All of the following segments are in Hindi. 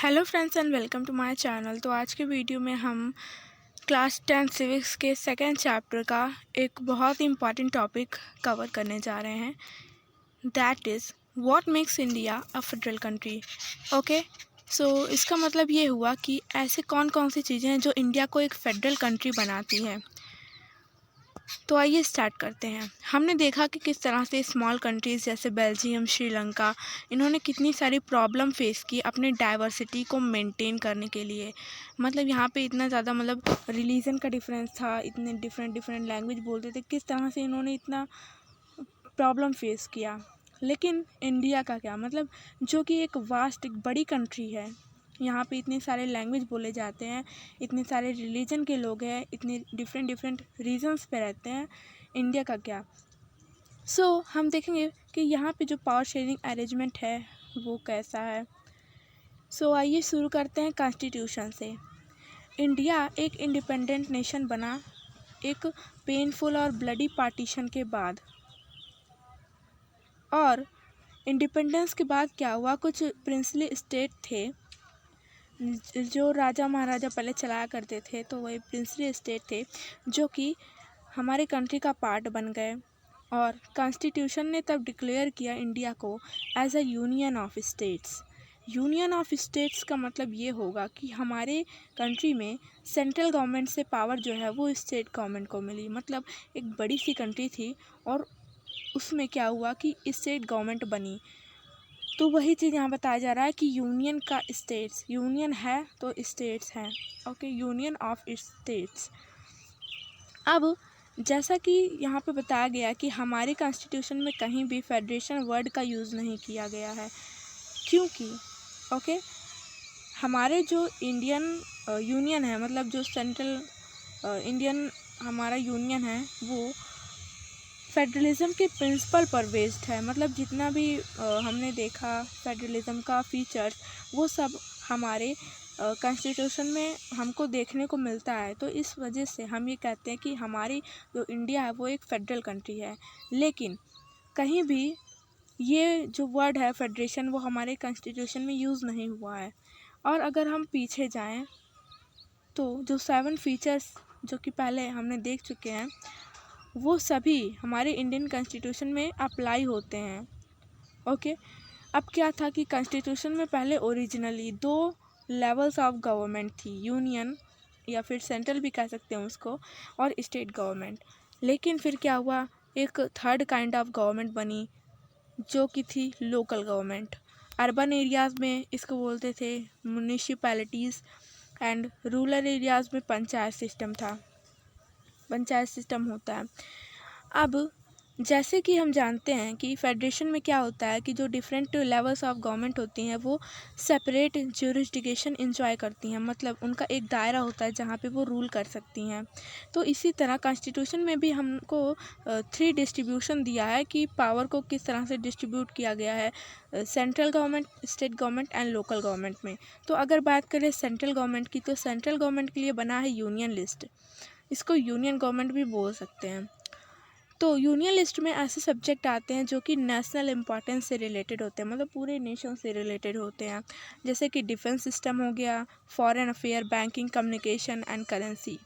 Hello friends and welcome to my channel. तो आज के वीडियो में हम क्लास 10 सिविक्स के सेकेंड चैप्टर का एक बहुत ही इम्पॉर्टेंट टॉपिक कवर करने जा रहे हैं, that is what makes India a federal country. Okay, so इसका मतलब ये हुआ कि ऐसे कौन कौन सी चीज़ें हैं जो इंडिया को एक फेडरल कंट्री बनाती हैं। तो आइए स्टार्ट करते हैं। हमने देखा कि किस तरह से स्मॉल कंट्रीज़ जैसे बेल्जियम, श्रीलंका, इन्होंने कितनी सारी प्रॉब्लम फेस की अपने डाइवर्सिटी को मेंटेन करने के लिए। मतलब यहाँ पे इतना ज़्यादा रिलीजन का डिफरेंस था, इतने डिफरेंट डिफरेंट लैंग्वेज बोलते थे, किस तरह से इन्होंने इतना प्रॉब्लम फेस किया। लेकिन इंडिया का क्या, जो कि एक वास्ट, एक बड़ी कंट्री है, यहाँ पे इतने सारे लैंग्वेज बोले जाते हैं, इतने सारे रिलीजन के लोग हैं, इतने डिफरेंट डिफरेंट रीजन्स पे रहते हैं, इंडिया का क्या। हम देखेंगे कि यहाँ पे जो पावर शेयरिंग अरेंजमेंट है वो कैसा है। आइए शुरू करते हैं कॉन्स्टिट्यूशन से। इंडिया एक इंडिपेंडेंट नेशन बना एक पेनफुल और ब्लडी पार्टीशन के बाद। और इंडिपेंडेंस के बाद क्या हुआ, कुछ प्रिंसली स्टेट थे जो राजा महाराजा पहले चलाया करते थे, तो वही प्रिंसली स्टेट थे जो कि हमारे कंट्री का पार्ट बन गए। और कॉन्स्टिट्यूशन ने तब डिक्लेयर किया इंडिया को as a union of states. Union of states का मतलब ये होगा कि हमारे कंट्री में सेंट्रल गवर्नमेंट से पावर जो है वो स्टेट गवर्नमेंट को मिली। मतलब एक बड़ी सी कंट्री थी और उसमें क्या हुआ कि स्टेट गवर्नमेंट बनी। तो वही चीज़ यहाँ बताया जा रहा है कि यूनियन का स्टेट्स, यूनियन है तो स्टेट्स हैं। Okay, union of states. अब जैसा कि यहाँ पे बताया गया कि हमारे कॉन्स्टिट्यूशन में कहीं भी फेडरेशन वर्ड का यूज़ नहीं किया गया है, क्योंकि ओके हमारे जो इंडियन यूनियन है, जो सेंट्रल इंडियन हमारा यूनियन है, वो फेडरलिज़म के प्रिंसिपल पर बेस्ड है। जितना भी हमने देखा फेडरलिज़म का फीचर्स, वो सब हमारे कॉन्स्टिट्यूशन में हमको देखने को मिलता है। तो इस वजह से हम ये कहते हैं कि हमारी जो इंडिया है वो एक फेडरल कंट्री है। लेकिन कहीं भी ये जो वर्ड है फेडरेशन, वो हमारे कॉन्स्टिट्यूशन में यूज़ नहीं हुआ है। और अगर हम पीछे जाएं तो जो 7 फीचर्स जो कि पहले हमने देख चुके हैं, वो सभी हमारे इंडियन कॉन्स्टिट्यूशन में अप्लाई होते हैं। ओके, अब क्या था कि कॉन्स्टिट्यूशन में पहले ओरिजिनली 2 लेवल्स ऑफ गवर्नमेंट थी, यूनियन या फिर सेंट्रल भी कह सकते हैं उसको, और स्टेट गवर्नमेंट। लेकिन फिर क्या हुआ, एक थर्ड काइंड ऑफ गवर्नमेंट बनी जो कि थी लोकल गवर्नमेंट। अर्बन एरियाज़ में इसको बोलते थे म्यूनिसिपैलिटीज़, एंड रूरल एरियाज़ में पंचायत सिस्टम था, पंचायत सिस्टम होता है। अब जैसे कि हम जानते हैं कि फेडरेशन में क्या होता है कि जो डिफरेंट लेवल्स ऑफ गवर्नमेंट होती हैं वो सेपरेट ज्यूरिसडिक्शन इंजॉय करती हैं। उनका एक दायरा होता है जहाँ पे वो रूल कर सकती हैं। तो इसी तरह कॉन्स्टिट्यूशन में भी हमको 3 डिस्ट्रीब्यूशन दिया है कि पावर को किस तरह से डिस्ट्रीब्यूट किया गया है, central government, state government and local government में। तो अगर बात करें सेंट्रल गवर्नमेंट की, तो सेंट्रल गवर्नमेंट के लिए बना है यूनियन लिस्ट। इसको यूनियन गवर्नमेंट भी बोल सकते हैं। तो यूनियन लिस्ट में ऐसे सब्जेक्ट आते हैं जो कि नेशनल इम्पॉर्टेंस से रिलेटेड होते हैं, पूरे नेशन से रिलेटेड होते हैं। जैसे कि डिफेंस सिस्टम हो गया, foreign affair, banking, communication and currency.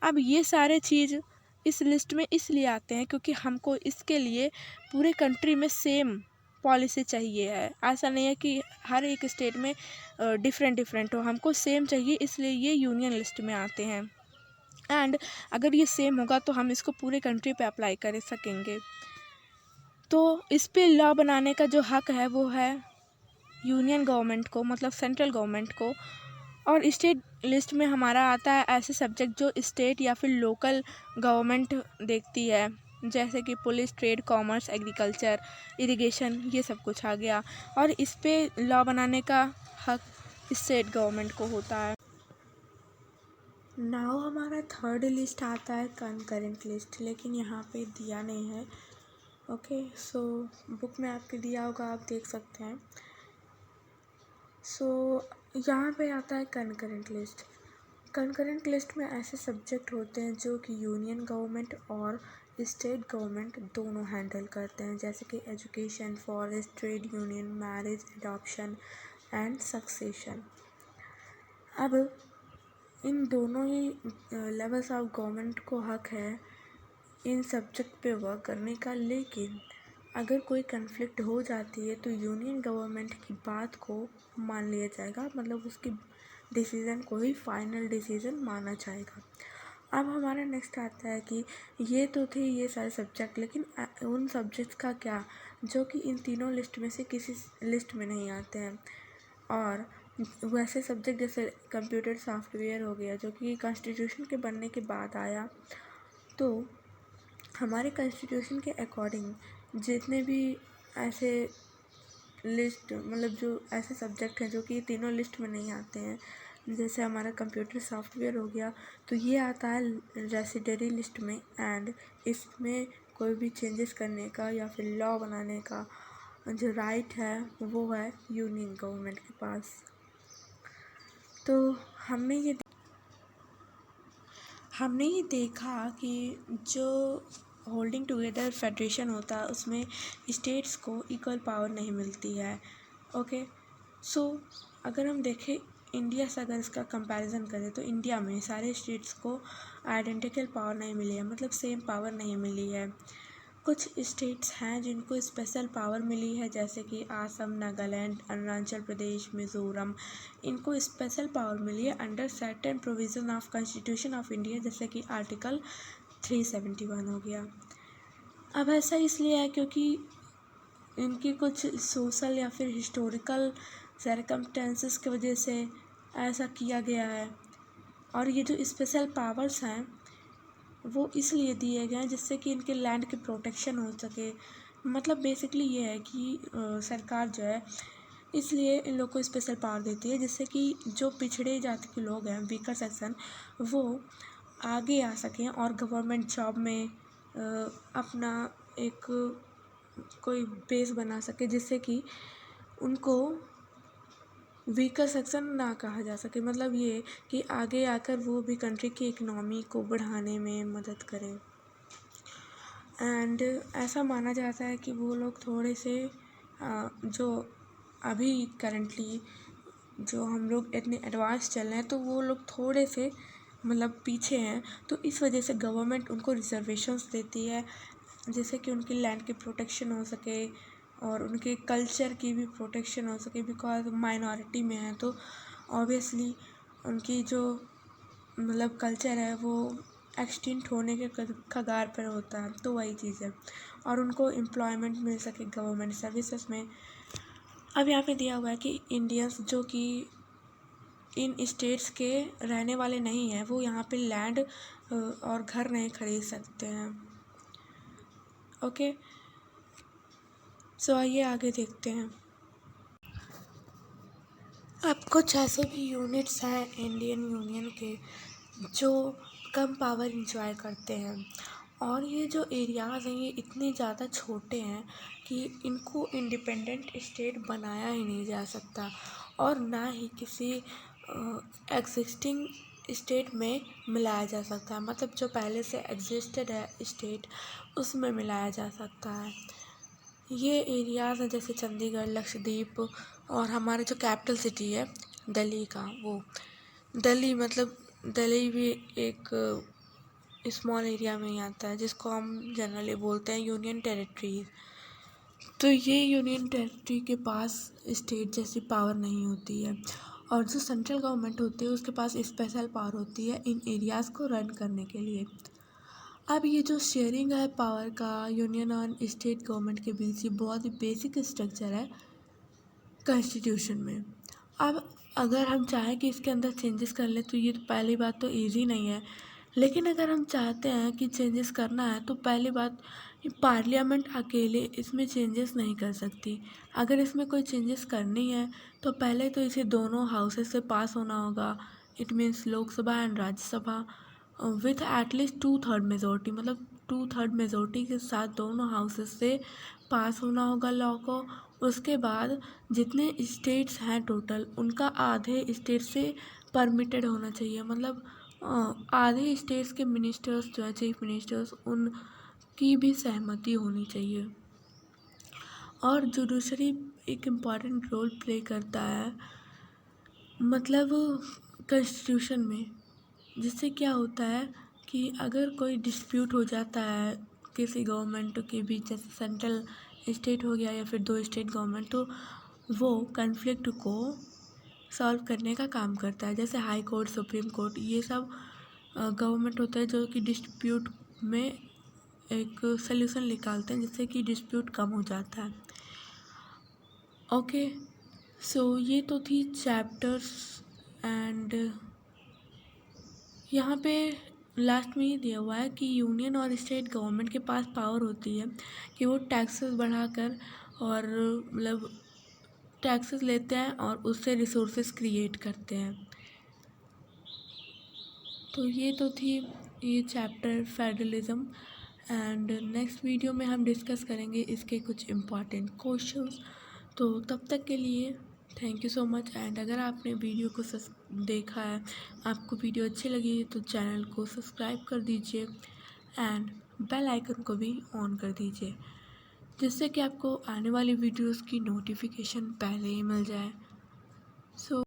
अब ये सारे चीज़ इस लिस्ट में इसलिए आते हैं क्योंकि हमको इसके लिए पूरे कंट्री में सेम पॉलिसी चाहिए है। ऐसा नहीं है कि हर एक स्टेट में डिफरेंट डिफरेंट हो, हमको सेम चाहिए, इसलिए ये यूनियन लिस्ट में आते हैं। एंड अगर ये सेम होगा तो हम इसको पूरे कंट्री पे अप्लाई कर सकेंगे। तो इस पे लॉ बनाने का जो हक है वो है यूनियन गवर्नमेंट को, सेंट्रल गवर्नमेंट को। और स्टेट लिस्ट में हमारा आता है ऐसे सब्जेक्ट जो स्टेट या फिर लोकल गवर्नमेंट देखती है, जैसे कि police, trade, commerce, agriculture, irrigation, ये सब कुछ आ गया। और इस पे लॉ बनाने का हक स्टेट गवर्नमेंट को होता है। नाउ हमारा थर्ड लिस्ट आता है कंकरेंट लिस्ट, लेकिन यहाँ पे दिया नहीं है। ओके, बुक में आपके दिया होगा, आप देख सकते हैं। यहाँ पे आता है कंकरेंट लिस्ट। कंकरेंट लिस्ट में ऐसे सब्जेक्ट होते हैं जो कि यूनियन गवर्नमेंट और स्टेट गवर्नमेंट दोनों हैंडल करते हैं, जैसे कि education, forest, trade union, marriage, adoption, and succession. अब इन दोनों ही लेवल्स ऑफ गवर्नमेंट को हक है इन सब्जेक्ट पे वर्क करने का, लेकिन अगर कोई कन्फ्लिक्ट हो जाती है तो यूनियन गवर्नमेंट की बात को मान लिया जाएगा, मतलब उसकी डिसीज़न को ही फाइनल डिसीज़न माना जाएगा। अब हमारा नेक्स्ट आता है कि ये तो थे ये सारे सब्जेक्ट, लेकिन उन सब्जेक्ट्स का क्या जो कि इन तीनों लिस्ट में से किसी लिस्ट में नहीं आते हैं। और वैसे सब्जेक्ट जैसे कंप्यूटर सॉफ्टवेयर हो गया जो कि कॉन्स्टिट्यूशन के बनने के बाद आया, तो हमारे कॉन्स्टिट्यूशन के अकॉर्डिंग जितने भी ऐसे लिस्ट, मतलब जो ऐसे सब्जेक्ट हैं जो कि तीनों लिस्ट में नहीं आते हैं, जैसे हमारा कंप्यूटर सॉफ्टवेयर हो गया, तो ये आता है रेसिडरी लिस्ट में, एंड इसमें कोई भी चेंजेस करने का या फिर लॉ बनाने का जो राइट है वो है यूनियन गवर्नमेंट के पास। तो हमने ये देखा कि जो होल्डिंग टुगेदर फेडरेशन होता है उसमें स्टेट्स को इक्वल पावर नहीं मिलती है। ओके, सो अगर हम देखें इंडिया से, अगर इसका कंपैरिजन करें तो इंडिया में सारे स्टेट्स को आइडेंटिकल पावर नहीं मिली है, मतलब सेम पावर नहीं मिली है। कुछ स्टेट्स हैं जिनको स्पेशल पावर मिली है, जैसे कि आसम, नागालैंड, अरुणाचल प्रदेश, मिज़ोरम, इनको स्पेशल पावर मिली है under certain provision of constitution of India, जैसे कि आर्टिकल 371 हो गया। अब ऐसा इसलिए है क्योंकि इनकी कुछ सोशल या फिर हिस्टोरिकल सर्कमस्टेंसेस की वजह से ऐसा किया गया है। और ये जो स्पेशल पावर्स हैं वो इसलिए दिए गए हैं जिससे कि इनके लैंड की प्रोटेक्शन हो सके। मतलब बेसिकली ये है कि सरकार जो है इसलिए इन लोग को स्पेशल पावर देती है, जिससे कि जो पिछड़े जाति के लोग हैं, वीकर सेक्शन, वो आगे आ सकें और गवर्नमेंट जॉब में अपना एक कोई बेस बना सके, जिससे कि उनको वीकर सेक्शन ना कहा जा सके। मतलब ये कि आगे आकर वो भी कंट्री की इकनॉमी को बढ़ाने में मदद करें। एंड ऐसा माना जाता है कि वो लोग थोड़े से जो अभी करंटली जो हम लोग इतने एडवांस चल रहे हैं तो वो लोग थोड़े से मतलब पीछे हैं, तो इस वजह से गवर्नमेंट उनको रिजर्वेशंस देती है, जिससे कि उनकी लैंड की प्रोटेक्शन हो सके और उनके कल्चर की भी प्रोटेक्शन हो सके, बिकॉज माइनॉरिटी में है तो ऑब्वियसली उनकी जो मतलब कल्चर है वो एक्सटिंक्ट होने के कगार पर होता है, तो वही चीज़ है। और उनको एम्प्लॉयमेंट मिल सके गवर्नमेंट सर्विसेज में। अब यहाँ पे दिया हुआ है कि इंडियंस जो कि इन स्टेट्स के रहने वाले नहीं हैं वो यहाँ पे लैंड और घर नहीं खरीद सकते हैं। ओके, सो आइए आगे देखते हैं। अब कुछ ऐसे भी यूनिट्स हैं इंडियन यूनियन के जो कम पावर इंजॉय करते हैं, और ये जो एरियाज़ हैं ये इतने ज़्यादा छोटे हैं कि इनको इंडिपेंडेंट स्टेट बनाया ही नहीं जा सकता, और ना ही किसी एग्जिस्टिंग स्टेट में मिलाया जा सकता है। मतलब जो पहले से एग्जिस्टेड है स्टेट उसमें मिलाया जा सकता है। ये एरियाज़ हैं जैसे चंडीगढ़, लक्षद्वीप, और हमारे जो कैपिटल सिटी है दिल्ली का, वो दिल्ली, मतलब दिल्ली भी एक स्मॉल एरिया में ही आता है जिसको हम जनरली बोलते हैं यूनियन टेरिटरीज। तो ये यूनियन टेरिटरी के पास स्टेट जैसी पावर नहीं होती है, और जो सेंट्रल गवर्नमेंट होती है उसके पास स्पेशल पावर होती है इन एरियाज़ को रन करने के लिए। अब ये जो शेयरिंग है पावर का यूनियन और स्टेट गवर्नमेंट के बीच, ये बहुत ही बेसिक स्ट्रक्चर है कॉन्स्टिट्यूशन में। अब अगर हम चाहें कि इसके अंदर चेंजेस कर लें तो ये पहली बात तो इजी नहीं है, लेकिन अगर हम चाहते हैं कि चेंजेस करना है तो पहली बात पार्लियामेंट अकेले इसमें चेंजेस नहीं कर सकती। अगर इसमें कोई चेंजेस करनी है तो पहले तो इसे दोनों हाउसेस से पास होना होगा, it means Lok Sabha and Rajya Sabha, with at least 2/3 majority, मतलब 2/3 मेजोरिटी के साथ दोनों हाउसेस से पास होना होगा लॉ को। उसके बाद जितने स्टेट्स हैं टोटल उनका आधे स्टेट से परमिटेड होना चाहिए, मतलब आधे स्टेट्स के मिनिस्टर्स जो है चीफ मिनिस्टर्स उनकी भी सहमति होनी चाहिए। और जुडिशरी एक इम्पॉर्टेंट रोल प्ले करता है, मतलब कॉन्स्टिट्यूशन में। जिससे क्या होता है कि अगर कोई डिस्प्यूट हो जाता है किसी गवर्नमेंट के बीच, जैसे सेंट्रल स्टेट हो गया या फिर दो स्टेट गवर्नमेंट, तो वो कन्फ्लिक्ट को सॉल्व करने का काम करता है। जैसे हाई कोर्ट, सुप्रीम कोर्ट, ये सब गवर्नमेंट होता है जो कि डिस्प्यूट में एक सल्यूशन निकालते हैं, जिससे कि डिस्प्यूट कम हो जाता है। ओके, सो ये तो थी चैप्टर्स। एंड यहाँ पे लास्ट में ये दिया हुआ है कि यूनियन और स्टेट गवर्नमेंट के पास पावर होती है कि वो टैक्सेस बढ़ाकर और मतलब टैक्सेस लेते हैं और उससे रिसोर्सेज क्रिएट करते हैं। तो ये तो थी ये chapter federalism. And next video में हम डिस्कस करेंगे इसके कुछ इम्पॉर्टेंट क्वेश्चंस। तो तब तक के लिए thank you so much. And अगर आपने वीडियो को देखा है, आपको वीडियो अच्छी लगी तो चैनल को सब्सक्राइब कर दीजिए एंड बेल आइकन को भी ऑन कर दीजिए, जिससे कि आपको आने वाली वीडियोस की नोटिफिकेशन पहले ही मिल जाए। सो